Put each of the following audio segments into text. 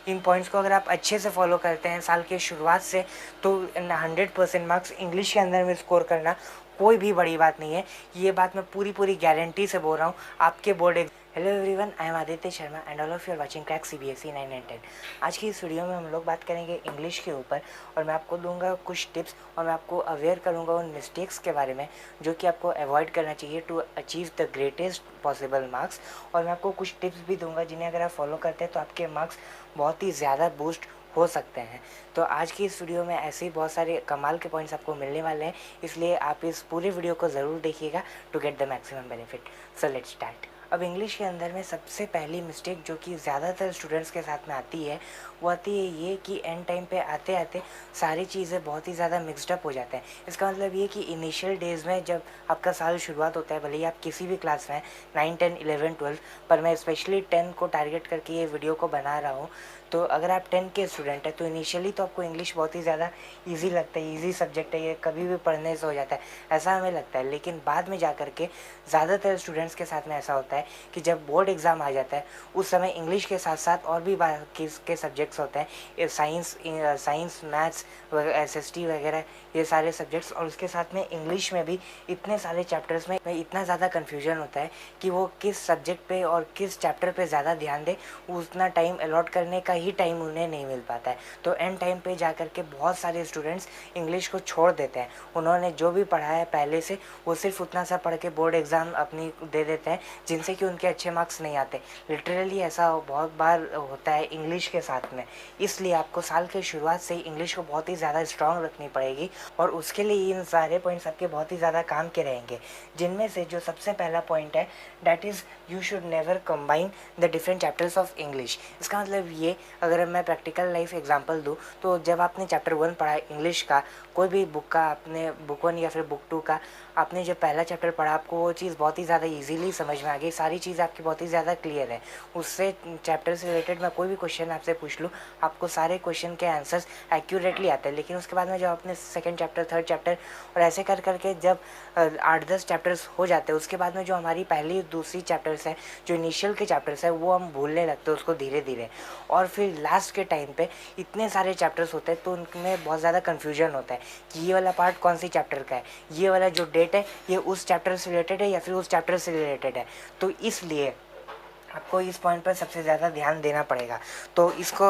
इन points को अगर आप अच्छे से फॉलो करते हैं साल के शुरुआत से, तो 100% मार्क्स इंग्लिश के अंदर में स्कोर करना कोई भी बड़ी बात नहीं है। ये बात मैं पूरी गारंटी से बोल रहा हूँ आपके board. Hello everyone, I am Aditya Sharma and all of you are watching crack CBSE 9 and 10। आज की इस वीडियो में हम लोग बात करेंगे इंग्लिश के ऊपर, और मैं आपको दूंगा कुछ टिप्स और मैं आपको अवेयर करूंगा उन मिस्टेक्स के बारे में जो कि आपको अवॉइड करना चाहिए to achieve the greatest possible marks. और मैं आपको कुछ टिप्स भी दूंगा जिन्हें अगर आप फॉलो करते हैं तो आपके मार्क्स बहुत ही ज़्यादा बूस्ट हो सकते हैं। तो आज की इस वीडियो में ऐसे ही बहुत सारे कमाल के पॉइंट्स आपको मिलने वाले हैं, इसलिए आप इस पूरे वीडियो को ज़रूर देखिएगा to get the maximum benefit. So let's start. अब इंग्लिश के अंदर में सबसे पहली मिस्टेक जो कि ज़्यादातर स्टूडेंट्स के साथ में आती है वो आती है ये कि एंड टाइम पे आते आते सारी चीज़ें बहुत ही ज़्यादा मिक्सड अप हो जाते हैं। इसका मतलब ये कि इनिशियल डेज़ में जब आपका साल शुरुआत होता है, भले ही आप किसी भी क्लास में हैं, 9, 10, 11, 12, पर मैं स्पेशली 10 को टारगेट करके ये वीडियो को बना रहा हूँ। तो अगर आप 10 के स्टूडेंट हैं तो इनिशियली तो आपको इंग्लिश बहुत ही ज़्यादा ईजी लगता है, ईजी सब्जेक्ट है, ये कभी भी पढ़ने से हो जाता है, ऐसा हमें लगता है। लेकिन बाद में जा कर के ज़्यादातर स्टूडेंट्स के साथ में ऐसा होता है कि जब बोर्ड एग्ज़ाम आ जाता है उस समय इंग्लिश के साथ साथ और भी बाकी के सब्जेक्ट्स होते हैं, साइंस मैथ्स एसएसटी वगैरह, ये सारे सब्जेक्ट्स, और उसके साथ में इंग्लिश में भी इतने सारे चैप्टर्स में इतना ज़्यादा कन्फ्यूजन होता है कि वो किस सब्जेक्ट पे और किस चैप्टर पे ज़्यादा ध्यान दे, उतना टाइम अलॉट करने का ही टाइम उन्हें नहीं मिल पाता है। तो एंड टाइम पे जा कर के बहुत सारे स्टूडेंट्स इंग्लिश को छोड़ देते हैं। उन्होंने जो भी पढ़ा है पहले से वो सिर्फ उतना सा पढ़ के बोर्ड एग्ज़ाम अपनी दे देते हैं, जिनसे कि उनके अच्छे मार्क्स नहीं आते। लिटरली ऐसा बहुत बार होता है इंग्लिश के साथ में। इसलिए आपको साल के शुरुआत से ही इंग्लिश को बहुत ही ज़्यादा स्ट्रॉन्ग रखनी पड़ेगी, और उसके लिए इन सारे पॉइंट्स आपके बहुत ही ज़्यादा काम के रहेंगे। जिनमें से जो सबसे पहला पॉइंट है, that is you should never combine the different chapters of English. इसका मतलब ये, अगर मैं प्रैक्टिकल लाइफ एग्जांपल दूँ तो जब आपने चैप्टर 1 पढ़ा इंग्लिश का, कोई भी बुक का, आपने बुक 1 या फिर बुक 2 का आपने जब पहला चैप्टर पढ़ा, आपको वो चीज़ बहुत ही ज़्यादा इजीली समझ में आ गई, सारी चीज़ आपकी बहुत ही ज़्यादा क्लियर है। उससे चैप्टर से रिलेटेड मैं कोई भी क्वेश्चन आपसे पूछ लूँ, आपको सारे क्वेश्चन के आंसर्स एक्यूरेटली आते हैं। लेकिन उसके बाद में जब आपने सेकंड चैप्टर, थर्ड चैप्टर और ऐसे कर करके जब 8-10 चैप्टर्स हो जाते हैं, उसके बाद में जो हमारी पहली दूसरी चैप्टर्स हैं, जो इनिशियल के चैप्टर्स हैं, वो हम भूलने लगते हैं उसको धीरे धीरे। और फिर लास्ट के टाइम पे इतने सारे चैप्टर्स होते हैं तो उनमें बहुत ज़्यादा कन्फ्यूजन होता है कि ये वाला पार्ट कौन सी चैप्टर का है, ये वाला जो डेट है ये उस चैप्टर से रिलेटेड है या फिर उस चैप्टर से रिलेटेड है। तो इसलिए आपको इस पॉइंट पर सबसे ज़्यादा ध्यान देना पड़ेगा। तो इसको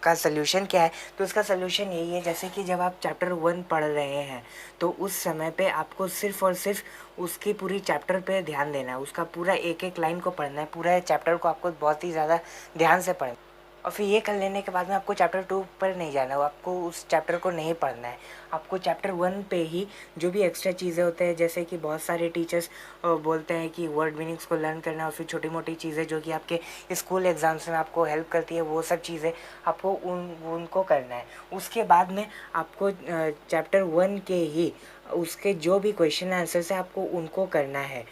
का सल्यूशन क्या है? तो इसका सल्यूशन यही है, जैसे कि जब आप चैप्टर 1 पढ़ रहे हैं तो उस समय पे आपको सिर्फ़ और सिर्फ उसकी पूरी चैप्टर पे ध्यान देना है, उसका पूरा एक एक लाइन को पढ़ना है, पूरा चैप्टर को आपको बहुत ही ज़्यादा ध्यान से पढ़ना है। और फिर ये कर लेने के बाद में आपको चैप्टर 2 पर नहीं जाना है, आपको उस चैप्टर को नहीं पढ़ना है। आपको चैप्टर 1 पे ही जो भी एक्स्ट्रा चीज़ें होते हैं, जैसे कि बहुत सारे टीचर्स बोलते हैं कि वर्ड मीनिंग्स को लर्न करना, और फिर छोटी मोटी चीज़ें जो कि आपके स्कूल एग्ज़ाम्स में आपको हेल्प करती है, वो सब चीज़ें आपको उनको करना है। उसके बाद में आपको चैप्टर 1 के ही उसके जो भी क्वेश्चन आंसर्स है आपको उनको करना है।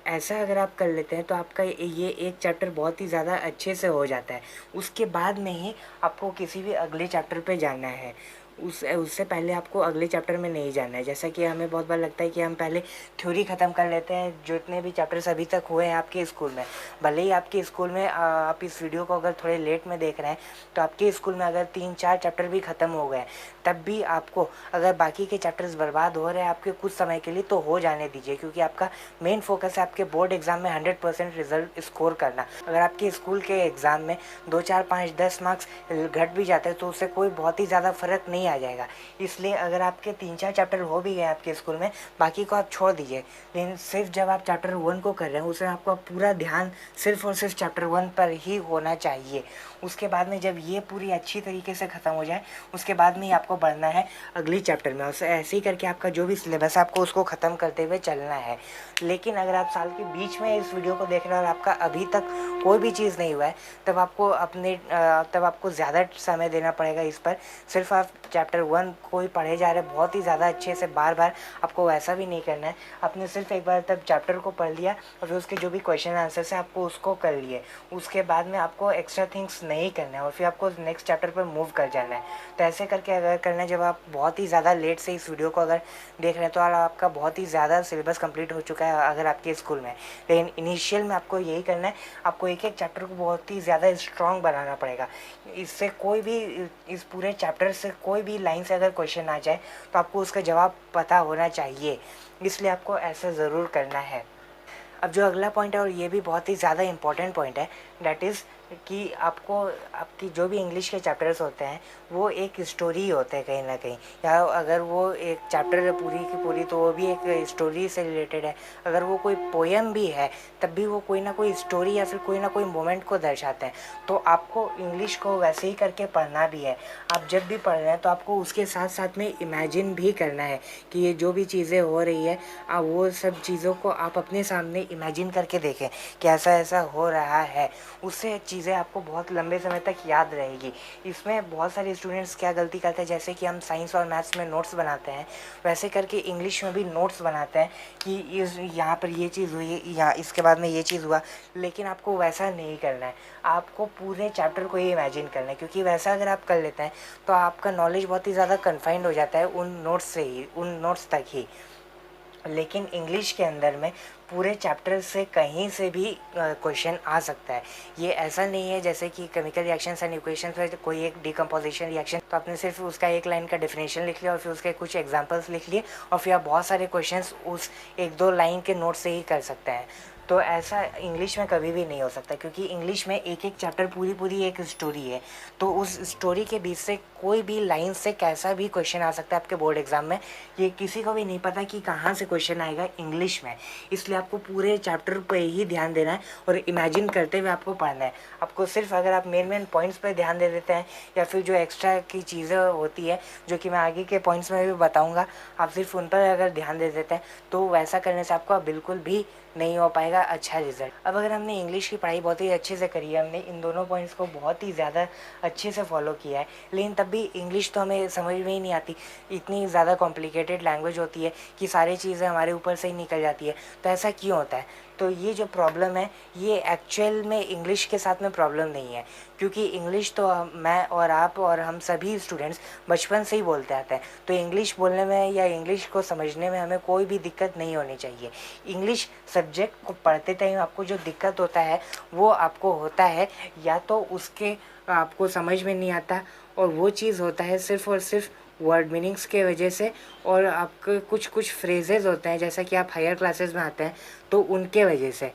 ऐसा अगर आप कर लेते हैं तो आपका ये एक चैप्टर बहुत ही ज़्यादा अच्छे से हो जाता है। उसके बाद में ही आपको किसी भी अगले चैप्टर पे जाना है, उससे पहले आपको अगले चैप्टर में नहीं जाना है। जैसा कि हमें बहुत बार लगता है कि हम पहले थ्योरी ख़त्म कर लेते हैं, जितने भी चैप्टर्स अभी तक हुए हैं आपके स्कूल में। भले ही आपके स्कूल में आप इस वीडियो को अगर थोड़े लेट में देख रहे हैं तो आपके स्कूल में अगर 3-4 चैप्टर भी ख़त्म हो गए, तब भी आपको अगर बाकी के चैप्टर्स बर्बाद हो रहे हैं आपके कुछ समय के लिए, तो हो जाने दीजिए, क्योंकि आपका मेन फोकस है आपके बोर्ड एग्ज़ाम में 100% रिजल्ट स्कोर करना। अगर आपके स्कूल के एग्ज़ाम में 2, 4, 5, 10 मार्क्स घट भी जाते हैं तो उससे कोई बहुत ही ज़्यादा फ़र्क नहीं आ जाएगा। इसलिए अगर आपके 3-4 चैप्टर हो भी गए आपके स्कूल में, बाकी को आप छोड़ दीजिए। लेकिन सिर्फ जब आप चैप्टर 1 को कर रहे हैं उसमें आपका पूरा ध्यान सिर्फ और सिर्फ चैप्टर 1 पर ही होना चाहिए। उसके बाद में जब ये पूरी अच्छी तरीके से ख़त्म हो जाए, उसके बाद में ही आपको बढ़ना है अगली चैप्टर में। उससे ऐसे ही करके आपका जो भी सिलेबस है आपको उसको ख़त्म करते हुए चलना है। लेकिन अगर आप साल के बीच में इस वीडियो को देख रहे हैं और आपका अभी तक कोई भी चीज़ नहीं हुआ है, तब आपको ज़्यादा समय देना पड़ेगा इस पर। सिर्फ आप चैप्टर 1 को ही पढ़े जा रहे हैं बहुत ही ज़्यादा अच्छे से, बार बार आपको वैसा भी नहीं करना है। आपने सिर्फ एक बार तब चैप्टर को पढ़ लिया और फिर उसके जो भी क्वेश्चन आंसर्स है आपको उसको कर लिए। उसके बाद में आपको एक्स्ट्रा थिंग्स नहीं करना है और फिर आपको नेक्स्ट चैप्टर पर मूव कर जाना है। तो ऐसे करके अगर करना है, जब आप बहुत ही ज़्यादा लेट से इस वीडियो को अगर देख रहे हैं तो आपका बहुत ही ज़्यादा सिलेबस कंप्लीट हो चुका है अगर आपके स्कूल में। लेकिन इनिशियल में आपको यही करना है, आपको एक एक चैप्टर को बहुत ही ज़्यादा स्ट्रॉन्ग बनाना पड़ेगा। इससे कोई भी इस पूरे चैप्टर से कोई भी लाइन से अगर क्वेश्चन आ जाए तो आपको उसका जवाब पता होना चाहिए, इसलिए आपको ऐसा ज़रूर करना है। अब जो अगला पॉइंट है और ये भी बहुत ही ज़्यादा इम्पॉर्टेंट पॉइंट है, दैट इज़ कि आपको आपकी जो भी इंग्लिश के चैप्टर्स होते हैं वो एक स्टोरी होते हैं कहीं ना कहीं, या अगर वो एक चैप्टर है पूरी की पूरी तो वो भी एक स्टोरी से रिलेटेड है। अगर वो कोई पोएम भी है तब भी वो कोई ना कोई स्टोरी या फिर कोई ना कोई मोमेंट को दर्शाते हैं। तो आपको इंग्लिश को वैसे ही करके पढ़ना भी है। आप जब भी पढ़ रहे हैं तो आपको उसके साथ साथ में इमेजिन भी करना है कि ये जो भी चीज़ें हो रही है वो सब चीज़ों को आप अपने सामने इमेजिन करके देखें कि ऐसा ऐसा हो रहा है। उससे चीज़ें आपको बहुत लंबे समय तक याद रहेगी। इसमें बहुत सारे स्टूडेंट्स क्या गलती करते हैं, जैसे कि हम साइंस और मैथ्स में नोट्स बनाते हैं वैसे करके इंग्लिश में भी नोट्स बनाते हैं कि इस यहाँ पर ये चीज़ हुई, यहाँ इसके बाद में ये चीज़ हुआ। लेकिन आपको वैसा नहीं करना है, आपको पूरे चैप्टर को ही इमेजिन करना है, क्योंकि वैसा अगर आप कर लेते हैं तो आपका नॉलेज बहुत ही ज़्यादा कन्फाइंड हो जाता है उन नोट्स से ही, उन नोट्स तक ही। लेकिन इंग्लिश के अंदर में पूरे चैप्टर से कहीं से भी क्वेश्चन आ सकता है। ये ऐसा नहीं है जैसे कि केमिकल रिएक्शंस एंड इक्वेशंस में कोई एक डिकम्पोजिशन रिएक्शन तो आपने सिर्फ उसका एक लाइन का डेफिनेशन लिख लिया और फिर उसके कुछ एग्जांपल्स लिख लिए और फिर आप बहुत सारे क्वेश्चंस उस एक दो लाइन के नोट से ही कर सकते हैं। तो ऐसा इंग्लिश में कभी भी नहीं हो सकता, क्योंकि इंग्लिश में एक एक चैप्टर पूरी पूरी एक स्टोरी है। तो उस स्टोरी के बीच से कोई भी लाइन से कैसा भी क्वेश्चन आ सकता है आपके बोर्ड एग्जाम में। ये किसी को भी नहीं पता कि कहाँ से क्वेश्चन आएगा इंग्लिश में, इसलिए आपको पूरे चैप्टर पे ही ध्यान देना है और इमेजिन करते हुए आपको पढ़ना है। आपको सिर्फ अगर आप मेन पॉइंट्स पे ध्यान दे देते हैं या फिर जो एक्स्ट्रा की चीज़ें होती है जो कि मैं आगे के पॉइंट्स में भी बताऊँगा, आप सिर्फ उन पर अगर ध्यान दे देते हैं तो वैसा करने से आपका बिल्कुल भी नहीं हो पाएगा अच्छा रिजल्ट। अब अगर हमने इंग्लिश की पढ़ाई बहुत ही अच्छे से करी है, हमने इन दोनों पॉइंट्स को बहुत ही ज़्यादा अच्छे से फॉलो किया है, लेकिन तब भी इंग्लिश तो हमें समझ में ही नहीं आती। इतनी ज़्यादा कॉम्प्लिकेटेड लैंग्वेज होती है कि सारी चीज़ें हमारे ऊपर से ही निकल जाती है। तो ऐसा क्यों होता है? तो ये जो प्रॉब्लम है ये एक्चुअल में इंग्लिश के साथ में प्रॉब्लम नहीं है, क्योंकि इंग्लिश तो मैं और आप और हम सभी स्टूडेंट्स बचपन से ही बोलते आते हैं। तो इंग्लिश बोलने में या इंग्लिश को समझने में हमें कोई भी दिक्कत नहीं होनी चाहिए। इंग्लिश सब्जेक्ट को पढ़ते टाइम आपको जो दिक्कत होता है वो आपको होता है या तो उसके आपको समझ में नहीं आता, और वो चीज़ होता है सिर्फ़ और सिर्फ वर्ड मीनिंग्स के वजह से, और आपके कुछ कुछ फ्रेजेस होते हैं जैसा कि आप हायर क्लासेस में आते हैं तो उनके वजह से,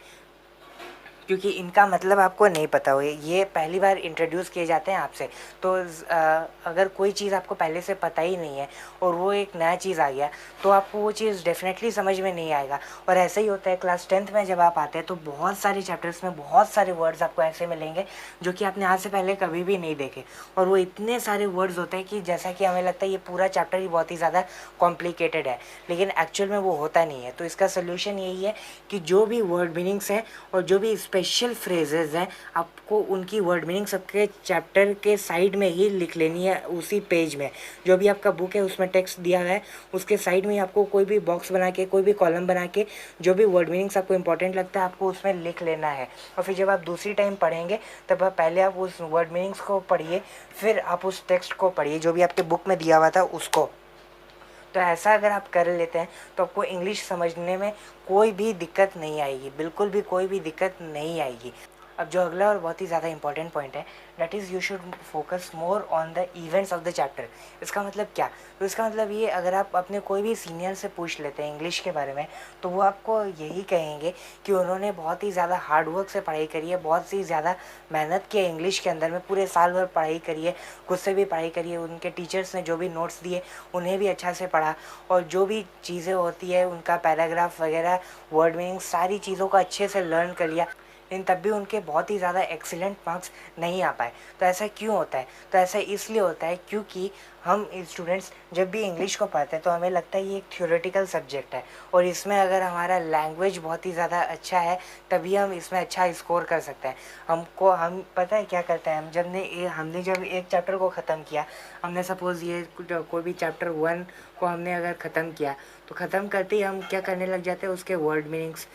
क्योंकि इनका मतलब आपको नहीं पता हो, ये पहली बार इंट्रोड्यूस किए जाते हैं आपसे। तो अगर कोई चीज़ आपको पहले से पता ही नहीं है और वो एक नया चीज़ आ गया तो आपको वो चीज़ डेफिनेटली समझ में नहीं आएगा। और ऐसा ही होता है क्लास 10th में जब आप आते हैं तो बहुत सारे चैप्टर्स में बहुत सारे वर्ड्स आपको ऐसे मिलेंगे जो कि आपने आज से पहले कभी भी नहीं देखे, और वो इतने सारे वर्ड्स होते हैं कि जैसा कि हमें लगता है ये पूरा चैप्टर ही बहुत ही ज़्यादा कॉम्प्लिकेटेड है, लेकिन एक्चुअल में वो होता नहीं है। तो इसका सोल्यूशन यही है कि जो भी वर्ड मीनिंग्स हैं और जो भी स्पेशल फ्रेजेस हैं आपको उनकी वर्ड मीनिंग सबके चैप्टर के साइड में ही लिख लेनी है। उसी पेज में जो भी आपका बुक है उसमें टेक्स्ट दिया है उसके साइड में आपको कोई भी बॉक्स बना के कोई भी कॉलम बना के जो भी वर्ड मीनिंग्स आपको इंपॉर्टेंट लगता है आपको उसमें लिख लेना है। और फिर जब आप दूसरी टाइम पढ़ेंगे तब आप पहले आप उस वर्ड मीनिंग्स को पढ़िए, फिर आप उस टेक्स्ट को पढ़िए जो भी आपके बुक में दिया हुआ था उसको। तो ऐसा अगर आप कर लेते हैं तो आपको इंग्लिश समझने में कोई भी दिक्कत नहीं आएगी, बिल्कुल भी कोई भी दिक्कत नहीं आएगी। अब जो अगला और बहुत ही ज़्यादा इंपॉर्टेंट पॉइंट है that is you should focus more on the events of the chapter. इसका मतलब क्या? तो इसका मतलब ये, अगर आप अपने कोई भी सीनियर से पूछ लेते हैं इंग्लिश के बारे में तो वो आपको यही कहेंगे कि उन्होंने बहुत ही ज़्यादा हार्डवर्क से पढ़ाई करी है, बहुत ही ज़्यादा मेहनत की है इंग्लिश के अंदर में, पूरे साल भर पढ़ाई करी है, खुद से भी पढ़ाई करी है, उनके टीचर्स ने जो भी नोट्स दिए उन्हें भी अच्छा से पढ़ा, और जो भी चीज़ें होती है उनका पैराग्राफ वगैरह वर्ड मीनिंग सारी चीज़ों को अच्छे से लर्न कर लिया, लेकिन तब भी उनके बहुत ही ज़्यादा एक्सीलेंट मार्क्स नहीं आ पाए। तो ऐसा क्यों होता है? तो ऐसा इसलिए होता है क्योंकि हम स्टूडेंट्स जब भी इंग्लिश को पढ़ते हैं तो हमें लगता है ये एक थ्योरेटिकल सब्जेक्ट है और इसमें अगर हमारा लैंग्वेज बहुत ही ज़्यादा अच्छा है तभी हम इसमें अच्छा स्कोर कर सकते हैं। हम पता है क्या करते हैं, हमने जब एक चैप्टर को ख़त्म किया, हमने सपोज़ ये कोई भी चैप्टर 1 को हमने अगर ख़त्म किया तो ख़त्म करते ही हम क्या करने लग जाते हैं, उसके वर्ड मीनिंग्स,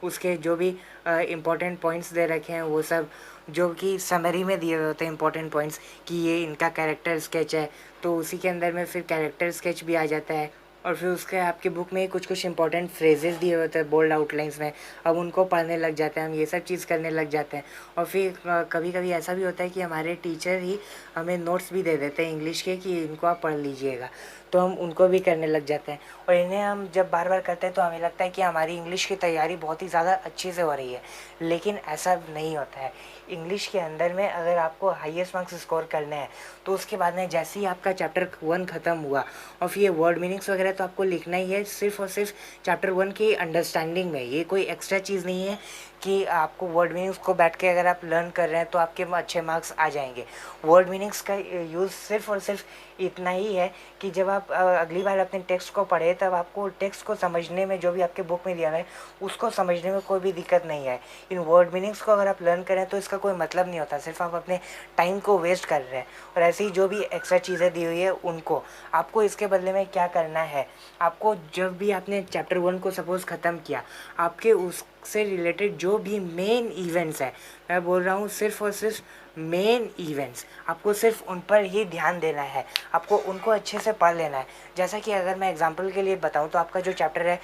उसके जो भी इम्पोर्टेंट पॉइंट्स दे रखे हैं वो सब जो कि समरी में दिए हुए होते हैं इंपॉर्टेंट पॉइंट्स कि ये इनका कैरेक्टर स्केच है, तो उसी के अंदर में फिर कैरेक्टर स्केच भी आ जाता है। और फिर उसके आपके बुक में कुछ कुछ इंपॉर्टेंट फ्रेजेस दिए होते हैं बोल्ड आउटलाइंस में, अब उनको पढ़ने लग जाते हैं हम, ये सब चीज़ करने लग जाते हैं। और फिर कभी कभी ऐसा भी होता है कि हमारे टीचर ही हमें नोट्स भी दे देते हैं इंग्लिश के कि इनको आप पढ़ लीजिएगा, तो हम उनको भी करने लग जाते हैं। और इन्हें हम जब बार बार करते हैं तो हमें लगता है कि हमारी इंग्लिश की तैयारी बहुत ही ज़्यादा अच्छे से हो रही है, लेकिन ऐसा नहीं होता है। इंग्लिश के अंदर में अगर आपको हाईएस्ट मार्क्स स्कोर करने हैं तो उसके बाद में जैसे ही आपका चैप्टर 1 ख़त्म हुआ और फिर ये वर्ड मीनिंग्स वगैरह तो आपको लिखना ही है सिर्फ और सिर्फ चैप्टर 1 की अंडरस्टैंडिंग में। ये कोई एक्स्ट्रा चीज़ नहीं है कि आपको वर्ड मीनिंग्स को बैठ के अगर आप लर्न कर रहे हैं तो आपके अच्छे मार्क्स आ जाएंगे। वर्ड मीनिंग्स का यूज़ सिर्फ और सिर्फ इतना ही है कि जब आप अगली बार अपने टेक्स्ट को पढ़े तब आपको टेक्स्ट को समझने में, जो भी आपके बुक में दिया है उसको समझने में कोई भी दिक्कत नहीं है। इन वर्ड मीनिंग्स को अगर आप लर्न करें तो इसका कोई मतलब नहीं होता, सिर्फ आप अपने टाइम को वेस्ट कर रहे हैं। और ऐसी जो भी एक्स्ट्रा चीज़ें दी हुई है उनको आपको इसके बदले में क्या करना है, आपको जब भी आपने चैप्टर 1 को सपोज़ ख़त्म किया, आपके उससे रिलेटेड जो भी मेन इवेंट्स है, मैं बोल रहा हूँ सिर्फ और सिर्फ मेन इवेंट्स, आपको सिर्फ उन पर ही ध्यान देना है, आपको उनको अच्छे से पढ़ लेना है। जैसा कि अगर मैं एग्जांपल के लिए बताऊं तो आपका जो चैप्टर है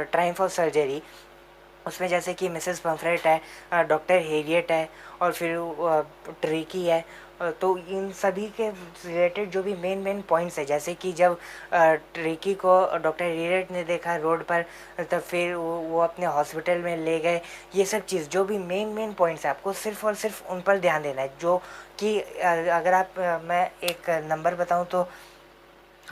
ट्रायम्फ ऑफ सर्जरी, उसमें जैसे कि मिसेस पम्फ्रेट है, डॉक्टर हेरियट है और फिर ट्रिकी है, तो इन सभी के रिलेटेड जो भी मेन मेन पॉइंट्स है, जैसे कि जब ट्रिकी को डॉक्टर हेरियट ने देखा रोड पर, तब फिर वो अपने हॉस्पिटल में ले गए, ये सब चीज़ जो भी मेन मेन पॉइंट्स है आपको सिर्फ और सिर्फ उन पर ध्यान देना है। जो कि अगर आप मैं एक नंबर बताऊं तो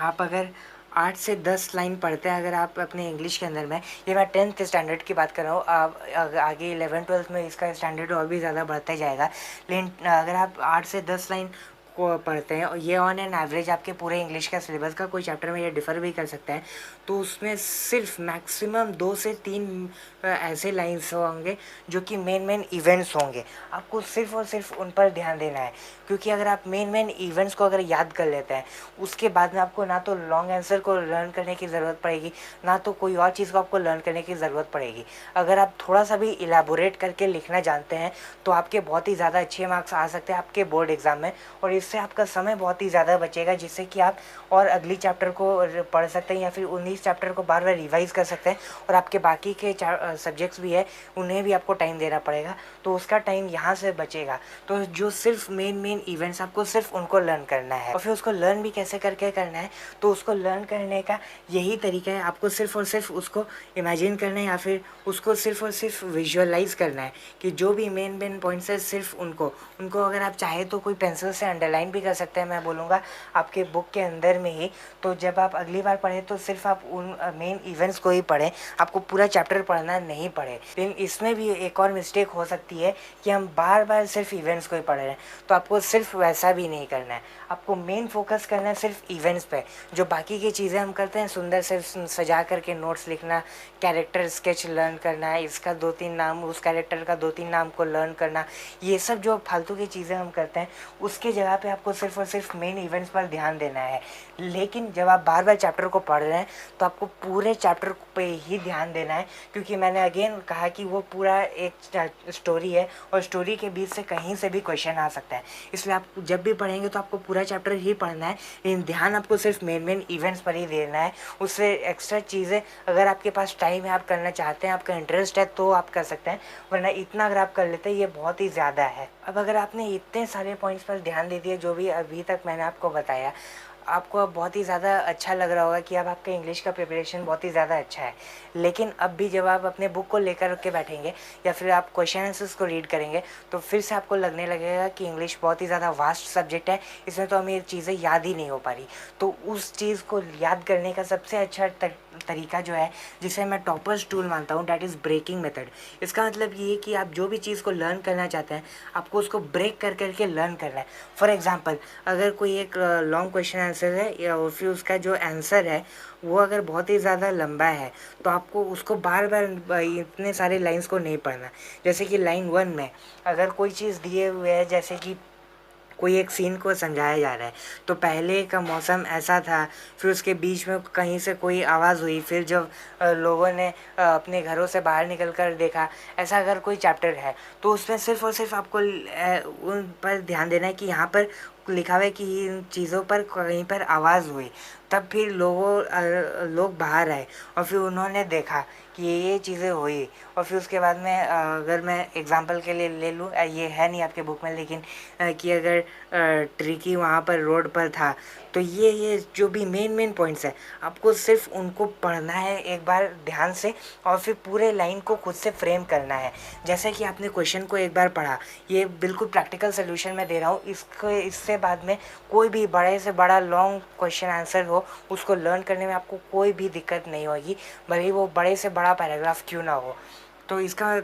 आप अगर 8 से 10 लाइन पढ़ते हैं अगर आप अपने इंग्लिश के अंदर में, ये मैं 10th स्टैंडर्ड की बात कर रहा हूँ, आप आगे 11th-12th में इसका स्टैंडर्ड और भी ज़्यादा बढ़ता जाएगा, लेकिन अगर आप 8 से 10 लाइन को पढ़ते हैं और ये ऑन एन एवरेज आपके पूरे इंग्लिश का सिलेबस का कोई चैप्टर में ये डिफ़र भी कर सकता है, तो उसमें सिर्फ मैक्सिमम 2 से 3 ऐसे लाइन्स होंगे जो कि मेन मेन इवेंट्स होंगे, आपको सिर्फ और सिर्फ उन पर ध्यान देना है। क्योंकि अगर आप मेन मेन इवेंट्स को अगर याद कर लेते हैं, उसके बाद में आपको ना तो लॉन्ग आंसर को लर्न करने की ज़रूरत पड़ेगी, ना तो कोई और चीज़ को आपको लर्न करने की ज़रूरत पड़ेगी। अगर आप थोड़ा सा भी इलेबोरेट करके लिखना जानते हैं तो आपके बहुत ही ज़्यादा अच्छे मार्क्स आ सकते हैं आपके बोर्ड एग्ज़ाम में, और इससे आपका समय बहुत ही ज़्यादा बचेगा, जिससे कि आप और अगली चैप्टर को पढ़ सकते हैं या फिर 19 चैप्टर को बार बार रिवाइज़ कर सकते हैं, और आपके बाकी के सब्जेक्ट्स भी है उन्हें भी आपको टाइम देना पड़ेगा, तो उसका टाइम यहाँ से बचेगा। तो जो सिर्फ मेन मेन इवेंट्स आपको सिर्फ उनको लर्न करना है, और फिर उसको लर्न भी कैसे करके करना है, तो उसको लर्न करने का यही तरीका है, आपको सिर्फ और सिर्फ उसको इमेजिन करना है या फिर उसको सिर्फ और सिर्फ विजुअलाइज करना है कि जो भी मेन मेन पॉइंट्स है सिर्फ उनको उनको अगर आप चाहे तो कोई पेंसिल से अंडरलाइन भी कर सकते हैं, मैं बोलूँगा आपके बुक के अंदर में ही। तो जब आप अगली बार पढ़ें तो सिर्फ आप उन मेन इवेंट्स को ही पढ़ें, आपको पूरा चैप्टर पढ़ना नहीं पड़े। लेकिन इसमें भी एक और मिस्टेक हो सकती है कि हम बार बार सिर्फ इवेंट्स को ही पढ़ रहे हैं, तो आपको सिर्फ वैसा भी नहीं करना है, आपको मेन फोकस करना है सिर्फ इवेंट्स पे। जो बाकी की चीज़ें हम करते हैं, सुंदर से सजा करके नोट्स लिखना, कैरेक्टर स्केच लर्न करना है, इसका 2-3 नाम, उस कैरेक्टर का 2-3 नाम को लर्न करना, ये सब जो फालतू की चीज़ें हम करते हैं, उसके जगह पे आपको सिर्फ और सिर्फ मेन इवेंट्स पर ध्यान देना है। लेकिन जब आप बार बार चैप्टर को पढ़ रहे हैं तो आपको पूरे चैप्टर पे ही ध्यान देना है, क्योंकि मैंने अगेन कहा कि वो पूरा एक स्टोरी है और स्टोरी के बीच से कहीं से भी क्वेश्चन आ सकता है, इसलिए आप जब भी पढ़ेंगे तो आपको पूरा चैप्टर ही पढ़ना है, लेकिन ध्यान आपको सिर्फ मेन मेन इवेंट्स पर ही देना है। उससे एक्स्ट्रा चीज़ें अगर आपके पास टाइम है, आप करना चाहते हैं, आपका इंटरेस्ट है तो आप कर सकते हैं, वरना इतना अगर आप कर लेते हैं ये बहुत ही ज़्यादा है। अब अगर आपने इतने सारे पॉइंट्स पर ध्यान दे दिया जो भी अभी तक मैंने आपको बताया, आपको अब बहुत ही ज़्यादा अच्छा लग रहा होगा कि अब आपका इंग्लिश का प्रिपरेशन बहुत ही ज़्यादा अच्छा है। लेकिन अब भी जब आप अपने बुक को लेकर के बैठेंगे या फिर आप क्वेश्चन आंसर्स को रीड करेंगे तो फिर से आपको लगने लगेगा कि इंग्लिश बहुत ही ज़्यादा वास्ट सब्जेक्ट है, इसमें तो हमें ये चीज़ें याद ही नहीं हो पा रही। तो उस चीज़ को याद करने का सबसे अच्छा तरीका जो है, जिसे मैं टॉपर्स टूल मानता हूँ, डैट इज़ ब्रेकिंग मेथड। इसका मतलब ये है कि आप जो भी चीज़ को लर्न करना चाहते हैं आपको उसको ब्रेक कर करके लर्न करना है। फॉर एग्ज़ाम्पल, अगर कोई एक लॉन्ग क्वेश्चन आंसर है या फिर उसका जो आंसर है वो अगर बहुत ही ज़्यादा लंबा है तो आपको उसको बार बार इतने सारे लाइंस को नहीं पढ़ना। जैसे कि लाइन 1 में अगर कोई चीज़ दिए हुए है, जैसे कि कोई एक सीन को समझाया जा रहा है। तो पहले का मौसम ऐसा था, फिर उसके बीच में कहीं से कोई आवाज़ हुई, फिर जब लोगों ने अपने घरों से बाहर निकल कर देखा, ऐसा अगर कोई चैप्टर है तो उसमें सिर्फ़ और सिर्फ आपको उन पर ध्यान देना है कि यहाँ पर लिखा हुआ है कि इन चीज़ों पर कहीं पर आवाज़ हुई, तब फिर लोग बाहर आए और फिर उन्होंने देखा कि ये चीज़ें हुई। और फिर उसके बाद में अगर मैं एग्ज़ाम्पल के लिए ले लूँ, ये है नहीं आपके बुक में, लेकिन कि अगर ट्रिकी वहाँ पर रोड पर था, तो ये जो भी मेन पॉइंट्स है, आपको सिर्फ उनको पढ़ना है एक बार ध्यान से, और फिर पूरे लाइन को खुद से फ्रेम करना है। जैसे कि आपने क्वेश्चन को एक बार पढ़ा, ये बिल्कुल प्रैक्टिकल सोल्यूशन मैं दे रहा हूँ, इससे बाद में कोई भी बड़े से बड़ा लॉन्ग क्वेश्चन आंसर हो, उसको लर्न करने में आपको कोई भी दिक्कत नहीं होगी, भले ही वो बड़े से बड़ा पैराग्राफ क्यों ना हो। तो इसका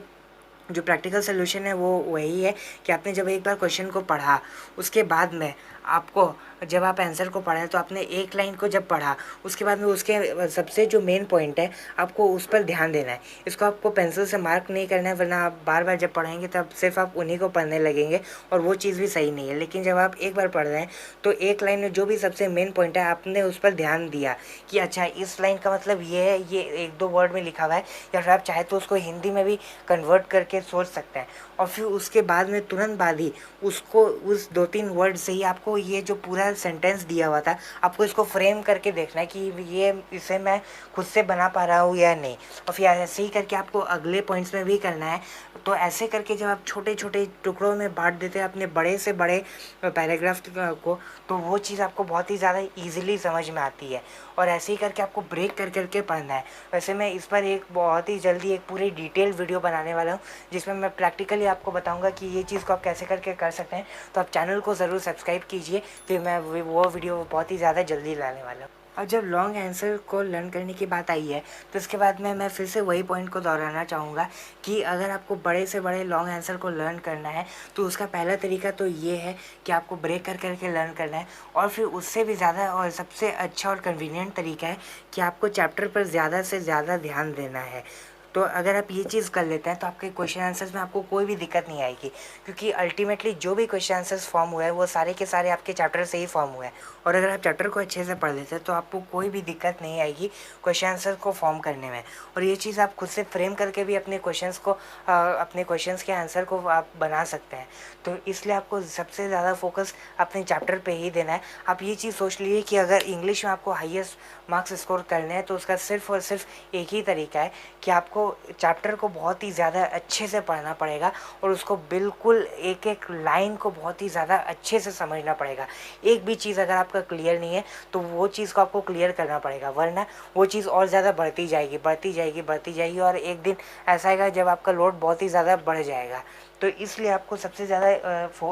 जो प्रैक्टिकल सोल्यूशन है वो वही है कि आपने जब एक बार क्वेश्चन को पढ़ा, उसके बाद में आपको जब आप आंसर को पढ़ा तो आपने एक लाइन को जब पढ़ा, उसके बाद में उसके सबसे जो मेन पॉइंट है आपको उस पर ध्यान देना है। इसको आपको पेंसिल से मार्क नहीं करना है, वरना आप बार बार जब पढ़ेंगे तब सिर्फ आप उन्हीं को पढ़ने लगेंगे और वो चीज़ भी सही नहीं है। लेकिन जब आप एक बार पढ़ रहे हैं तो एक लाइन में जो भी सबसे मेन पॉइंट है आपने उस पर ध्यान दिया कि अच्छा इस लाइन का मतलब ये है, ये एक दो वर्ड में लिखा हुआ है, या फिर आप चाहे तो उसको हिंदी में भी कन्वर्ट करके सोच सकते हैं। और फिर उसके बाद में तुरंत बाद ही उसको उस 2-3 वर्ड से ही आपको ये जो पूरा सेंटेंस दिया हुआ था, आपको इसको फ्रेम करके देखना है कि ये इसे मैं खुद से बना पा रहा हूँ या नहीं। और फिर ऐसे ही करके आपको अगले पॉइंट्स में भी करना है। तो ऐसे करके जब आप छोटे छोटे टुकड़ों में बांट देते हैं अपने बड़े से बड़े पैराग्राफ को, तो वो चीज़ आपको बहुत ही ज़्यादा ईजिली समझ में आती है। और ऐसे ही करके आपको ब्रेक कर करके पढ़ना है। वैसे मैं इस पर एक बहुत ही जल्दी एक पूरी डिटेल वीडियो बनाने वाला हूँ, जिसमें मैं प्रैक्टिकली आपको बताऊँगा कि ये चीज़ को आप कैसे करके कर सकते हैं। तो आप चैनल को ज़रूर सब्सक्राइब कीजिए, फिर मैं वो वीडियो बहुत ही ज़्यादा जल्दी लाने वाला हूँ। अब जब लॉन्ग आंसर को लर्न करने की बात आई है, तो इसके बाद में मैं फिर से वही पॉइंट को दोहराना चाहूँगा कि अगर आपको बड़े से बड़े लॉन्ग आंसर को लर्न करना है तो उसका पहला तरीका तो ये है कि आपको ब्रेक कर करके लर्न करना है। और फिर उससे भी ज़्यादा और सबसे अच्छा और कन्वीनियंट तरीका है कि आपको चैप्टर पर ज़्यादा से ज़्यादा ध्यान देना है। तो अगर आप ये चीज़ कर लेते हैं तो आपके क्वेश्चन आंसर्स में आपको कोई भी दिक्कत नहीं आएगी, क्योंकि अल्टीमेटली जो भी क्वेश्चन आंसर्स फॉर्म हुए हैं वो सारे के सारे आपके चैप्टर से ही फॉर्म हुए हैं। और अगर आप चैप्टर को अच्छे से पढ़ लेते हैं तो आपको कोई भी दिक्कत नहीं आएगी क्वेश्चन आंसर को फॉर्म करने में। और ये चीज़ आप खुद से फ्रेम करके भी अपने क्वेश्चंस के आंसर को आप बना सकते हैं। तो इसलिए आपको सबसे ज़्यादा फोकस अपने चैप्टर पे ही देना है। आप ये चीज़ सोच लीजिए कि अगर इंग्लिश में आपको हाईएस्ट मार्क्स स्कोर करने हैं तो उसका सिर्फ़ और सिर्फ एक ही तरीका है कि आपको चैप्टर को बहुत ही ज़्यादा अच्छे से पढ़ना पड़ेगा और उसको बिल्कुल एक एक लाइन को बहुत ही ज़्यादा अच्छे से समझना पड़ेगा। एक भी चीज़ अगर आपका क्लियर नहीं है तो वो चीज़ को आपको क्लियर करना पड़ेगा, वरना वो चीज़ और ज़्यादा बढ़ती जाएगी और एक दिन ऐसा आएगा जब आपका लोड बहुत ही ज़्यादा बढ़ जाएगा। तो इसलिए आपको सबसे ज़्यादा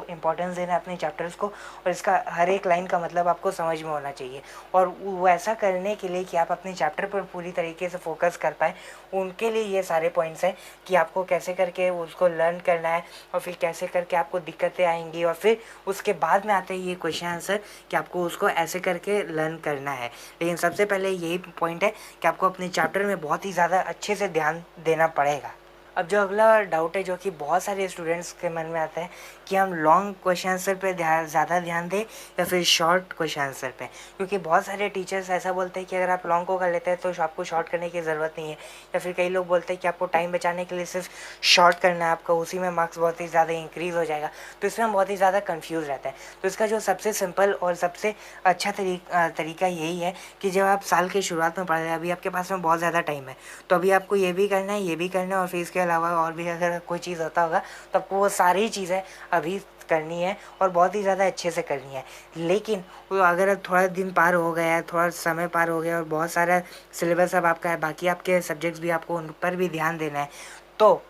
इम्पोर्टेंस देना है अपने चैप्टर्स को, और इसका हर एक लाइन का मतलब आपको समझ में होना चाहिए। और वो ऐसा करने के लिए कि आप अपने चैप्टर पर पूरी तरीके से फोकस कर पाएँ, उनके लिए ये सारे पॉइंट्स हैं कि आपको कैसे करके उसको लर्न करना है और फिर कैसे करके आपको दिक्कतें आएंगी, और फिर उसके बाद में आते हैं ये क्वेश्चन आंसर कि आपको उसको ऐसे करके लर्न करना है। लेकिन सबसे पहले यही पॉइंट है कि आपको अपने चैप्टर में बहुत ही ज़्यादा अच्छे से ध्यान देना पड़ेगा। अब जो अगला डाउट है जो कि बहुत सारे स्टूडेंट्स के मन में आता है कि हम लॉन्ग क्वेश्चन आंसर पे ज़्यादा ध्यान दें या फिर शॉर्ट क्वेश्चन आंसर पे, क्योंकि बहुत सारे टीचर्स ऐसा बोलते हैं कि अगर आप लॉन्ग को कर लेते हैं तो आपको शॉर्ट करने की ज़रूरत नहीं है, या फिर कई लोग बोलते हैं कि आपको टाइम बचाने के लिए सिर्फ शॉर्ट करना है, आपका उसी में मार्क्स बहुत ही ज़्यादा इंक्रीज़ हो जाएगा। तो इसमें हम बहुत ही ज़्यादा कन्फ्यूज़ रहते हैं। तो इसका जो सबसे सिंपल और सबसे अच्छा तरीका यही है कि जब आप साल के शुरुआत में पढ़ रहे हैं, अभी आपके पास में बहुत ज़्यादा टाइम है, तो अभी आपको ये भी करना है, ये भी करना है, और फिर इसके अलावा और भी अगर कोई चीज़ होता होगा तो आपको वो सारी चीज़ें अभी करनी है और बहुत ही ज़्यादा अच्छे से करनी है। लेकिन अगर थोड़ा दिन पार हो गया है, थोड़ा समय पार हो गया और बहुत सारा सिलेबस अब आपका है, बाकी आपके सब्जेक्ट्स भी आपको उन पर भी ध्यान देना है, तो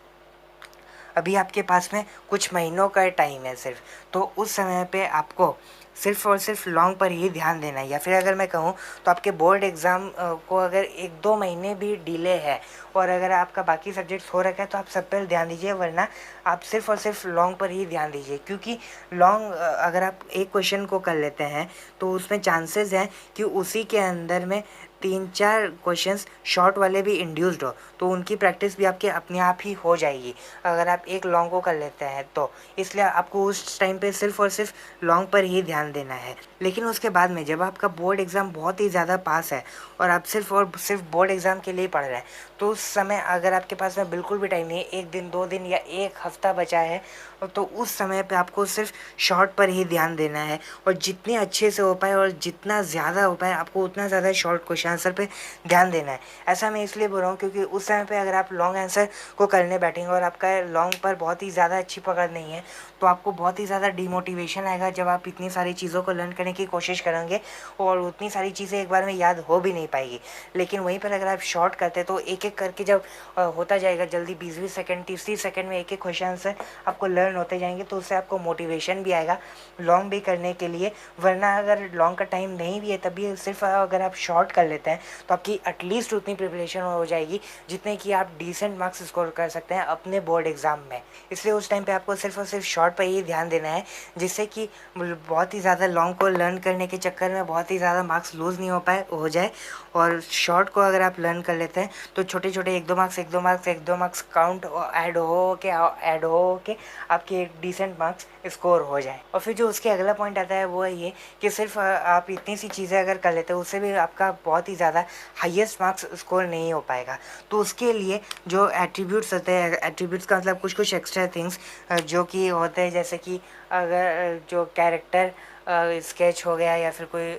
अभी आपके पास में कुछ महीनों का टाइम है सिर्फ, तो उस समय पे आपको सिर्फ़ और सिर्फ लॉन्ग पर ही ध्यान देना है। या फिर अगर मैं कहूँ तो आपके बोर्ड एग्ज़ाम को अगर 1-2 महीने भी डिले है और अगर आपका बाकी सब्जेक्ट्स हो रखा है तो आप सब पर ध्यान दीजिए, वरना आप सिर्फ़ और सिर्फ लॉन्ग पर ही ध्यान दीजिए। क्योंकि लॉन्ग अगर आप एक क्वेश्चन को कर लेते हैं तो उसमें चांसेस हैं कि उसी के अंदर में 3-4 क्वेश्चंस शॉर्ट वाले भी इंड्यूस्ड हो तो उनकी प्रैक्टिस भी आपके अपने आप ही हो जाएगी अगर आप एक लॉन्ग को कर लेते हैं तो। इसलिए आपको उस टाइम पे सिर्फ और सिर्फ लॉन्ग पर ही ध्यान देना है। लेकिन उसके बाद में जब आपका बोर्ड एग्ज़ाम बहुत ही ज़्यादा पास है और आप सिर्फ और सिर्फ बोर्ड एग्ज़ाम के लिए पढ़ रहे हैं तो उस समय अगर आपके पास में बिल्कुल भी टाइम नहीं है, 1 दिन 2 दिन या 1 हफ्ता बचा है, तो उस समय पे आपको सिर्फ शॉर्ट पर ही ध्यान देना है और जितने अच्छे से हो पाए और जितना ज़्यादा हो पाए आपको उतना ज़्यादा शॉर्ट क्वेश्चन आंसर पे ध्यान देना है। ऐसा मैं इसलिए बोल रहा हूँ क्योंकि उस समय पे अगर आप लॉन्ग आंसर को करने बैठेंगे और आपका लॉन्ग पर बहुत ही ज़्यादा अच्छी पकड़ नहीं है तो आपको बहुत ही ज़्यादा डिमोटिवेशन आएगा जब आप इतनी सारी चीज़ों को लर्न करने की कोशिश करेंगे और उतनी सारी चीज़ें एक बार में याद हो भी नहीं पाएगी। लेकिन वहीं पर अगर आप शॉर्ट करते हैं तो एक एक करके जब होता जाएगा जल्दी 20-20 सेकंड 30-30 सेकंड में एक एक क्वेश्चन आंसर आपको लर्न होते जाएंगे तो उससे आपको मोटिवेशन भी आएगा लॉन्ग भी करने के लिए। वरना अगर लॉन्ग का टाइम नहीं भी है तभी सिर्फ अगर आप शॉर्ट कर लेते हैं तो आपकी एटलीस्ट उतनी प्रिपरेशन हो जाएगी जितने कि आप डिसेंट मार्क्स स्कोर कर सकते हैं अपने बोर्ड एग्ज़ाम में। इसलिए उस टाइम पे आपको सिर्फ और सिर्फ शॉर्ट पर ही ध्यान देना है जिससे कि बहुत ही ज़्यादा लॉन्ग को लर्न करने के चक्कर में बहुत ही ज़्यादा मार्क्स लूज़ नहीं हो जाए। और शॉर्ट को अगर आप लर्न कर लेते हैं तो छोटे छोटे 1-2 मार्क्स काउंट ऐड हो के आपके एक डिसेंट मार्क्स स्कोर हो जाए। और फिर जो उसके अगला पॉइंट आता है वो ये कि सिर्फ आप इतनी सी चीज़ें अगर कर लेते हैं उससे भी आपका बहुत ही ज़्यादा हाईएस्ट मार्क्स स्कोर नहीं हो पाएगा। तो उसके लिए जो एट्रीब्यूट्स होते हैं, एट्रीब्यूट्स का मतलब कुछ कुछ एक्स्ट्रा थिंग्स जो कि होते हैं जैसे कि अगर जो कैरेक्टर स्केच हो गया या फिर कोई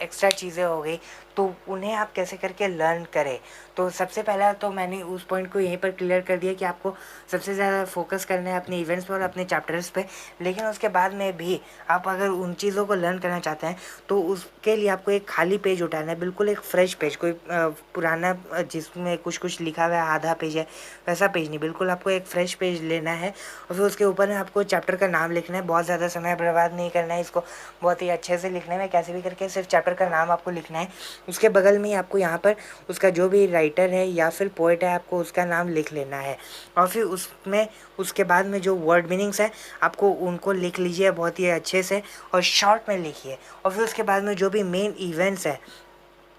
एक्स्ट्रा चीज़ें हो गई तो उन्हें आप कैसे करके लर्न करें। तो सबसे पहला तो मैंने उस पॉइंट को यहीं पर क्लियर कर दिया कि आपको सबसे ज़्यादा फोकस करना है अपने इवेंट्स पर और अपने चैप्टर्स पे। लेकिन उसके बाद में भी आप अगर उन चीज़ों को लर्न करना चाहते हैं तो उसके लिए आपको एक खाली पेज उठाना है, बिल्कुल एक फ्रेश पेज, कोई पुराना जिसमें कुछ कुछ लिखा हुआ है आधा पेज है वैसा पेज नहीं, बिल्कुल आपको एक फ्रेश पेज लेना है और फिर उसके ऊपर में आपको चैप्टर का नाम लिखना है। बहुत ज़्यादा समय बर्बाद नहीं करना है, इसको बहुत ही अच्छे से लिखने में कैसे भी करके सिर्फ चैप्टर का नाम आपको लिखना है। उसके बगल में आपको यहाँ पर उसका जो भी राइटर है या फिर पोएट है आपको उसका नाम लिख लेना है और फिर उसमें उसके बाद में जो वर्ड मीनिंग्स है आपको उनको लिख लीजिए बहुत ही अच्छे से और शॉर्ट में लिखिए। और फिर उसके बाद में जो भी मेन इवेंट्स है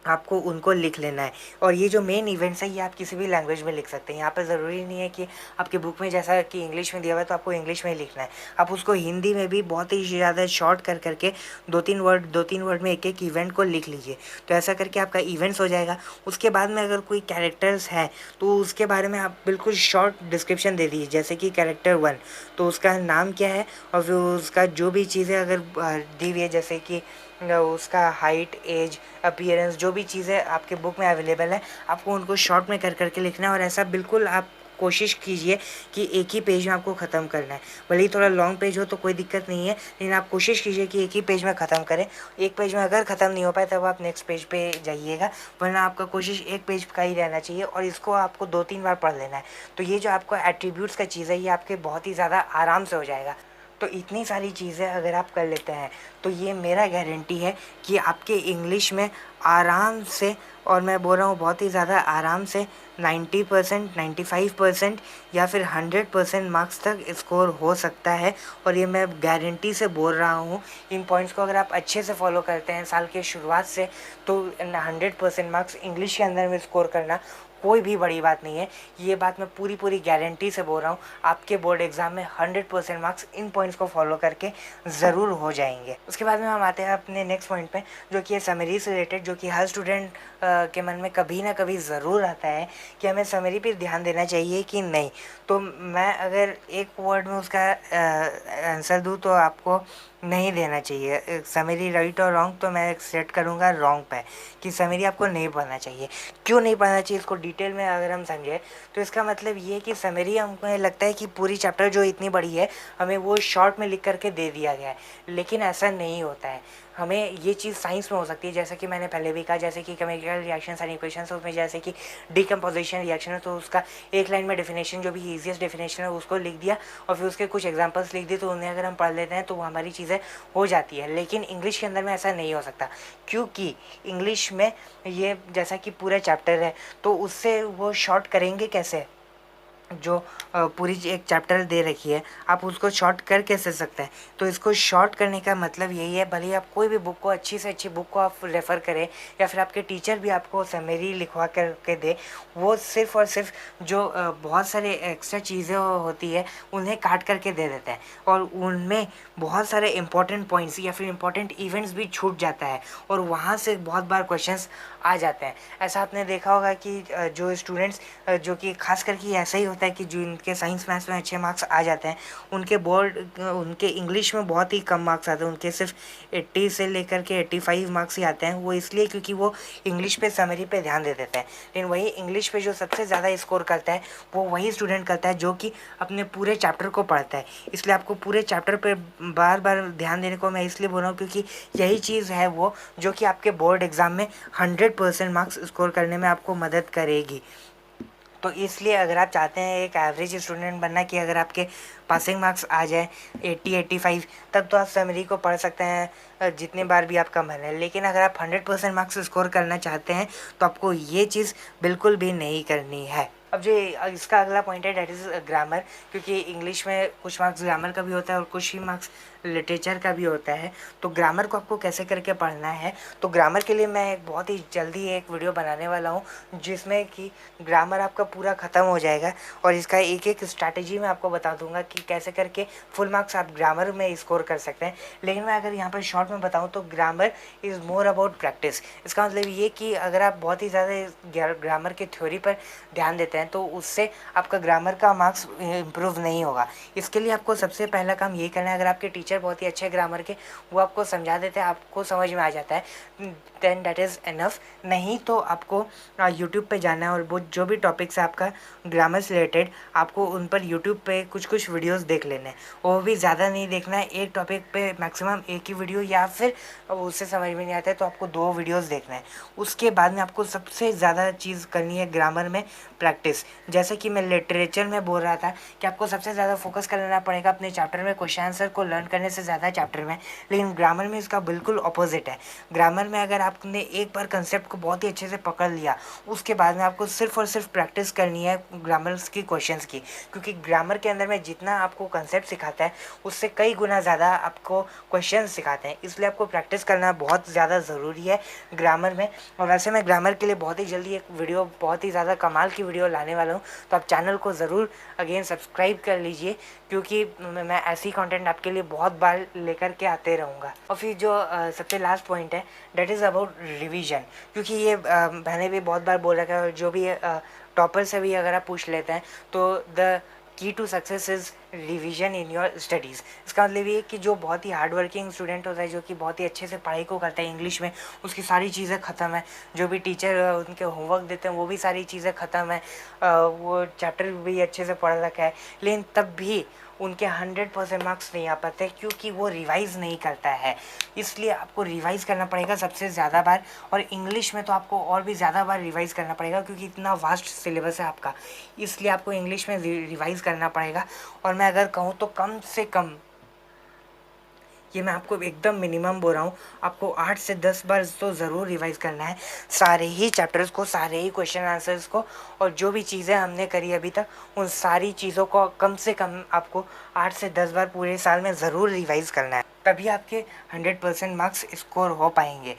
आपको उनको लिख लेना है। और ये जो मेन इवेंट्स है ये आप किसी भी लैंग्वेज में लिख सकते हैं, यहाँ पर ज़रूरी नहीं है कि आपकी बुक में जैसा कि इंग्लिश में दिया हुआ है तो आपको इंग्लिश में ही लिखना है। आप उसको हिंदी में भी बहुत ही ज़्यादा शॉर्ट कर करके 2-3 वर्ड में एक एक इवेंट को लिख लीजिए तो ऐसा करके आपका इवेंट्स हो जाएगा। उसके बाद में अगर कोई कैरेक्टर्स है तो उसके बारे में आप बिल्कुल शॉर्ट डिस्क्रिप्शन दे दीजिए जैसे कि कैरेक्टर 1 तो उसका नाम क्या है और फिर उसका जो भी चीज़ें अगर दी हुई है जैसे कि उसका हाइट, एज, अपीयरेंस, जो भी चीज़ें आपके बुक में अवेलेबल है आपको उनको शॉर्ट में कर करके लिखना है। और ऐसा बिल्कुल आप कोशिश कीजिए कि एक ही पेज में आपको ख़त्म करना है। भले ही थोड़ा लॉन्ग पेज हो तो कोई दिक्कत नहीं है लेकिन आप कोशिश कीजिए कि एक ही पेज में ख़त्म करें। एक पेज में अगर ख़त्म नहीं हो पाए तब आप नेक्स्ट पेज पे जाइएगा, वरना आपका कोशिश एक पेज का ही रहना चाहिए और इसको आपको 2-3 बार पढ़ लेना है। तो ये जो आपको एट्रीब्यूट्स का चीज़ है ये आपके बहुत ही ज़्यादा आराम से हो जाएगा। तो इतनी सारी चीज़ें अगर आप कर लेते हैं तो ये मेरा गारंटी है कि आपके इंग्लिश में आराम से, और मैं बोल रहा हूँ बहुत ही ज़्यादा आराम से, 90%, 95% या फिर 100% मार्क्स तक स्कोर हो सकता है। और ये मैं गारंटी से बोल रहा हूँ। इन पॉइंट्स को अगर आप अच्छे से फॉलो करते हैं साल के शुरुआत से तो 100% मार्क्स इंग्लिश के अंदर में स्कोर करना कोई भी बड़ी बात नहीं है। ये बात मैं पूरी गारंटी से बोल रहा हूँ। आपके बोर्ड एग्ज़ाम में 100% मार्क्स इन पॉइंट्स को फॉलो करके ज़रूर हो जाएंगे। उसके बाद में हम आते हैं अपने नेक्स्ट पॉइंट पे जो कि है समरी से रिलेटेड, जो कि हर स्टूडेंट के मन में कभी ना कभी ज़रूर आता है कि हमें समरी पे ध्यान देना चाहिए कि नहीं। तो मैं अगर एक वर्ड में उसका आंसर दूँ तो आपको नहीं देना चाहिए समरी, राइट और रॉन्ग। तो मैं सेट करूँगा रॉन्ग पे कि समरी आपको नहीं पढ़ना चाहिए। क्यों नहीं पढ़ना चाहिए इसको डिटेल में अगर हम समझें तो इसका मतलब ये है कि समरी हमको लगता है कि पूरी चैप्टर जो इतनी बड़ी है हमें वो शॉर्ट में लिख करके दे दिया गया है, लेकिन ऐसा नहीं होता है। हमें ये चीज़ साइंस में हो सकती है जैसे कि मैंने पहले भी कहा, जैसे कि केमिकल रिएक्शंस एंड इक्वेशंस, उसमें जैसे कि डिकम्पोजिशन रिएक्शन है तो उसका एक लाइन में डेफिनेशन जो भी ईजीएस्ट डेफिनेशन है उसको लिख दिया और फिर उसके कुछ एग्जांपल्स लिख दिए तो उन्हें अगर हम पढ़ लेते हैं तो वो हमारी चीज़ें हो जाती है। लेकिन इंग्लिश के अंदर में ऐसा नहीं हो सकता क्योंकि इंग्लिश में ये जैसा कि पूरा चैप्टर है तो उससे वो शॉर्ट करेंगे कैसे। जो पूरी एक चैप्टर दे रखी है, आप उसको शॉर्ट कर कैसे सकते हैं। तो इसको शॉर्ट करने का मतलब यही है, भले ही आप कोई भी बुक को, अच्छी से अच्छी बुक को आप रेफ़र करें या फिर आपके टीचर भी आपको समरी लिखवा करके दे, वो सिर्फ़ और सिर्फ जो बहुत सारे एक्स्ट्रा चीज़ें होती है उन्हें काट करके दे देते हैं और उनमें बहुत सारे इंपॉर्टेंट पॉइंट्स या फिर इंपॉर्टेंट इवेंट्स भी छूट जाता है और वहाँ से बहुत बार क्वेश्चंस आ जाते हैं। ऐसा आपने देखा होगा कि जो स्टूडेंट्स जो कि खास करके ऐसा ही होता है कि जो इनके साइंस मैथ्स में अच्छे मार्क्स आ जाते हैं, उनके उनके इंग्लिश में बहुत ही कम मार्क्स आते हैं, उनके सिर्फ 80 से लेकर के 85 मार्क्स ही आते हैं। वो इसलिए क्योंकि वो इंग्लिश पे समरी पे ध्यान दे देते हैं। लेकिन वही इंग्लिश पे जो सबसे ज़्यादा स्कोर करता है वो वही स्टूडेंट करता है जो कि अपने पूरे चैप्टर को पढ़ता है। इसलिए आपको पूरे चैप्टर पे बार बार ध्यान देने को मैं इसलिए बोल रहा हूँ क्योंकि यही चीज़ है वो जो कि आपके बोर्ड एग्ज़ाम में 100% मार्क्स स्कोर करने में आपको मदद करेगी। तो इसलिए अगर आप चाहते हैं एक एवरेज स्टूडेंट बनना कि अगर आपके पासिंग मार्क्स आ जाए 80-85, तब तो आप समरी को पढ़ सकते हैं जितनी बार भी आपका मन है। लेकिन अगर आप 100% मार्क्स स्कोर करना चाहते हैं तो आपको ये चीज़ बिल्कुल भी नहीं करनी है। अब जो इसका अगला पॉइंट है, डेट इज़ ग्रामर, क्योंकि इंग्लिश में कुछ मार्क्स ग्रामर का भी होता है और कुछ ही मार्क्स लिटरेचर का भी होता है। तो ग्रामर को आपको कैसे करके पढ़ना है, तो ग्रामर के लिए मैं एक बहुत ही जल्दी एक वीडियो बनाने वाला हूँ जिसमें कि ग्रामर आपका पूरा ख़त्म हो जाएगा और इसका एक एक स्ट्रैटेजी मैं आपको बता दूंगा कि कैसे करके फुल मार्क्स आप ग्रामर में स्कोर कर सकते हैं। लेकिन मैं अगर यहाँ पर शॉर्ट में बताऊँ तो grammar is more about practice. इसका मतलब ये कि अगर आप बहुत ही ज़्यादा ग्रामर की थ्योरी पर ध्यान देते हैं तो उससे आपका ग्रामर का मार्क्स इम्प्रूव नहीं होगा। इसके लिए आपको सबसे पहला काम यही करना है, अगर आपके टीचर बहुत ही अच्छे ग्रामर के, वो आपको समझा देते हैं, आपको समझ में आ जाता है, देन दैट इज़ इनफ। नहीं तो आपको यूट्यूब पे जाना है और वो जो भी टॉपिक्स है आपका ग्रामर से रिलेटेड, आपको उन पर यूट्यूब पे कुछ कुछ वीडियोस देख लेने हैं। वो भी ज़्यादा नहीं देखना है, एक टॉपिक पे मैक्सिमम एक ही वीडियो, या फिर उससे समझ में नहीं आता है तो आपको 2 वीडियोस देखना है। उसके बाद में आपको सबसे ज़्यादा चीज़ करनी है ग्रामर में प्रैक्टिस। जैसे कि मैं लिटरेचर में बोल रहा था कि आपको सबसे ज़्यादा फोकस करना पड़ेगा अपने चैप्टर में क्वेश्चन आंसर को लर्न करने से ज़्यादा चैप्टर में। लेकिन ग्रामर में इसका बिल्कुल अपोजिट है। ग्रामर में अगर आपने एक बार कंसेप्ट को बहुत ही अच्छे से पकड़ लिया, उसके बाद में आपको सिर्फ और सिर्फ प्रैक्टिस करनी है ग्रामर की क्वेश्चंस की, क्योंकि ग्रामर के अंदर में जितना आपको कंसेप्ट सिखाता है उससे कई गुना ज़्यादा आपको क्वेश्चन सिखाते हैं। इसलिए आपको प्रैक्टिस करना बहुत ज़्यादा ज़रूरी है ग्रामर में। और वैसे मैं ग्रामर के लिए बहुत ही जल्दी एक वीडियो, बहुत ही ज़्यादा कमाल की वीडियो लाने वाला हूँ, तो आप चैनल को ज़रूर अगेन सब्सक्राइब कर लीजिए, क्योंकि मैं ऐसी कंटेंट आपके लिए बहुत बार लेकर के आते रहूँगा। और फिर जो सबसे लास्ट पॉइंट है, डेट इज़ अबाउट रिवीजन, क्योंकि ये मैंने भी बहुत बार बोल रखा है और जो भी टॉपर से भी अगर आप पूछ लेते हैं तो the key to success is revision in your studies. इसका मतलब ये कि जो बहुत ही हार्ड वर्किंग स्टूडेंट होता है, जो कि बहुत ही अच्छे से पढ़ाई को करता है इंग्लिश में, उसकी सारी चीज़ें ख़त्म है, जो भी टीचर उनके होमवर्क देते हैं वो भी सारी चीज़ें ख़त्म है, वो चैप्टर भी अच्छे से पढ़ रखा है, लेकिन तब भी उनके 100% मार्क्स नहीं आ पाते क्योंकि वो रिवाइज़ नहीं करता है। इसलिए आपको रिवाइज़ करना पड़ेगा सबसे ज़्यादा बार, और इंग्लिश में तो आपको और भी ज़्यादा बार रिवाइज़ करना पड़ेगा क्योंकि इतना वास्ट सिलेबस है आपका। इसलिए आपको इंग्लिश में रिवाइज़ करना पड़ेगा। और मैं अगर कहूँ तो कम से कम, ये मैं आपको एकदम मिनिमम बोल रहा हूँ, आपको 8 से 10 बार तो ज़रूर रिवाइज़ करना है सारे ही चैप्टर्स को, सारे ही क्वेश्चन आंसर्स को, और जो भी चीज़ें हमने करी अभी तक उन सारी चीज़ों को कम से कम आपको 8 से 10 बार पूरे साल में ज़रूर रिवाइज़ करना है, तभी आपके 100% मार्क्स स्कोर हो पाएंगे।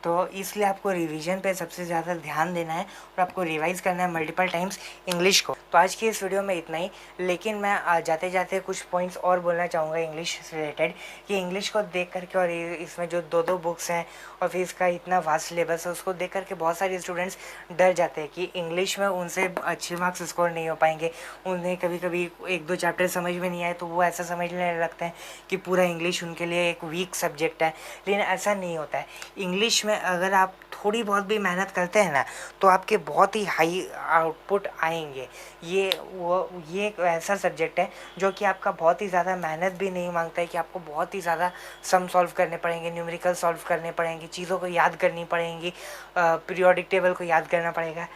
तो इसलिए आपको रिवीजन पे सबसे ज़्यादा ध्यान देना है और आपको रिवाइज़ करना है मल्टीपल टाइम्स इंग्लिश को। तो आज की इस वीडियो में इतना ही, लेकिन मैं जाते जाते कुछ पॉइंट्स और बोलना चाहूँगा इंग्लिश से रिलेटेड, कि इंग्लिश को देख करके और इसमें जो 2-2 बुक्स हैं और फिर इसका इतना वास्ट सिलेबस है, उसको देख करके बहुत सारे स्टूडेंट्स डर जाते हैं कि इंग्लिश में उनसे अच्छे मार्क्स स्कोर नहीं हो पाएंगे। उन्हें कभी कभी 1-2 चैप्टर समझ में नहीं आए तो वो ऐसा समझने लगते हैं कि पूरा इंग्लिश उनके लिए एक वीक सब्जेक्ट है, लेकिन ऐसा नहीं होता है। इंग्लिश में अगर आप थोड़ी बहुत भी मेहनत करते हैं ना, तो आपके बहुत ही हाई आउटपुट आएंगे। ये एक ऐसा सब्जेक्ट है जो कि आपका बहुत ही ज़्यादा मेहनत भी नहीं मांगता है, कि आपको बहुत ही ज़्यादा सम सॉल्व करने पड़ेंगे, न्यूमेरिकल सॉल्व करने पड़ेंगे, चीज़ों को याद करनी पड़ेंगी, पीरियोडिक टेबल को याद करना पड़ेगा।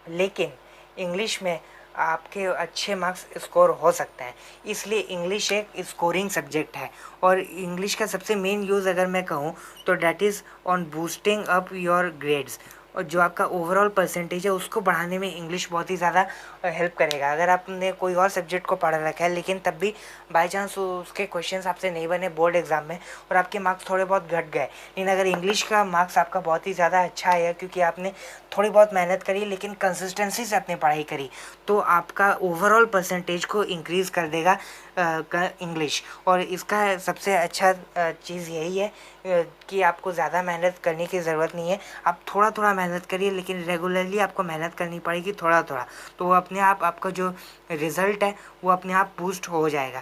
लेकिन इंग्लिश में आपके अच्छे मार्क्स स्कोर हो सकते हैं। इसलिए इंग्लिश एक स्कोरिंग सब्जेक्ट है, और इंग्लिश का सबसे मेन यूज़ अगर मैं कहूँ तो that is on boosting up your grades. और जो आपका ओवरऑल परसेंटेज है उसको बढ़ाने में इंग्लिश बहुत ही ज़्यादा हेल्प करेगा। अगर आपने कोई और सब्जेक्ट को पढ़ रखा है लेकिन तब भी बाई चांस उसके क्वेश्चंस आपसे नहीं बने बोर्ड एग्जाम में और आपके मार्क्स थोड़े बहुत घट गए, लेकिन अगर इंग्लिश का मार्क्स आपका बहुत ही ज़्यादा अच्छा आया क्योंकि आपने थोड़ी बहुत मेहनत करी लेकिन कंसिस्टेंसी से अपनी पढ़ाई करी, तो आपका ओवरऑल परसेंटेज को इंक्रीज़ कर देगा इंग्लिश। और इसका सबसे अच्छा चीज़ यही है कि आपको ज़्यादा मेहनत करने की ज़रूरत नहीं है। आप थोड़ा थोड़ा मेहनत करिए लेकिन रेगुलरली आपको मेहनत करनी पड़ेगी थोड़ा थोड़ा, तो वो अपने आप आपका जो रिज़ल्ट है वो अपने आप बूस्ट हो जाएगा।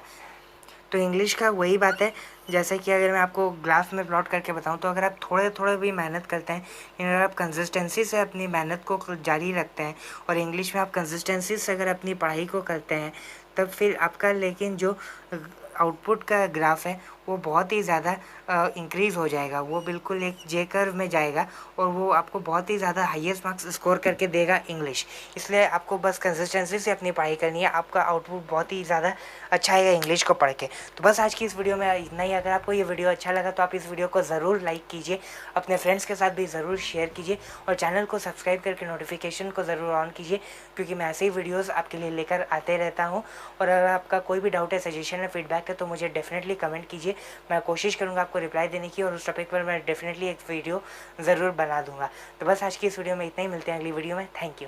तो इंग्लिश का वही बात है, जैसे कि अगर मैं आपको ग्राफ में प्लॉट करके बताऊं तो अगर आप थोड़े थोड़े भी मेहनत करते हैं, लेकिन अगर आप कंसिस्टेंसी से अपनी मेहनत को जारी रखते हैं और इंग्लिश में आप कंसिस्टेंसी से अगर अपनी पढ़ाई को करते हैं, तब फिर आपका लेकिन जो आउटपुट का ग्राफ है वो बहुत ही ज़्यादा इंक्रीज़ हो जाएगा, वो बिल्कुल एक जे कर्व में जाएगा और वो आपको बहुत ही ज़्यादा हाईएस्ट मार्क्स स्कोर करके देगा इंग्लिश। इसलिए आपको बस कंसिस्टेंसी से अपनी पढ़ाई करनी है, आपका आउटपुट बहुत ही ज़्यादा अच्छा आएगा इंग्लिश को पढ़ के। तो बस आज की इस वीडियो में इतना ही। अगर आपको ये वीडियो अच्छा लगा तो आप इस वीडियो को ज़रूर लाइक कीजिए, अपने फ्रेंड्स के साथ भी ज़रूर शेयर कीजिए और चैनल को सब्सक्राइब करके नोटिफिकेशन को ज़रूर ऑन कीजिए, क्योंकि मैं ऐसे ही वीडियोज़ आपके लिए लेकर आते रहता हूँ। और अगर आपका कोई भी डाउट है, सजेशन है, फीडबैक है तो मुझे डेफिनेटली कमेंट कीजिए, मैं कोशिश करूँगा आपको रिप्लाई देने की और उस टॉपिक पर मैं डेफिनेटली एक वीडियो ज़रूर बना दूँगा। तो बस आज की इस वीडियो में इतना ही, मिलते हैं अगली वीडियो में। Thank you.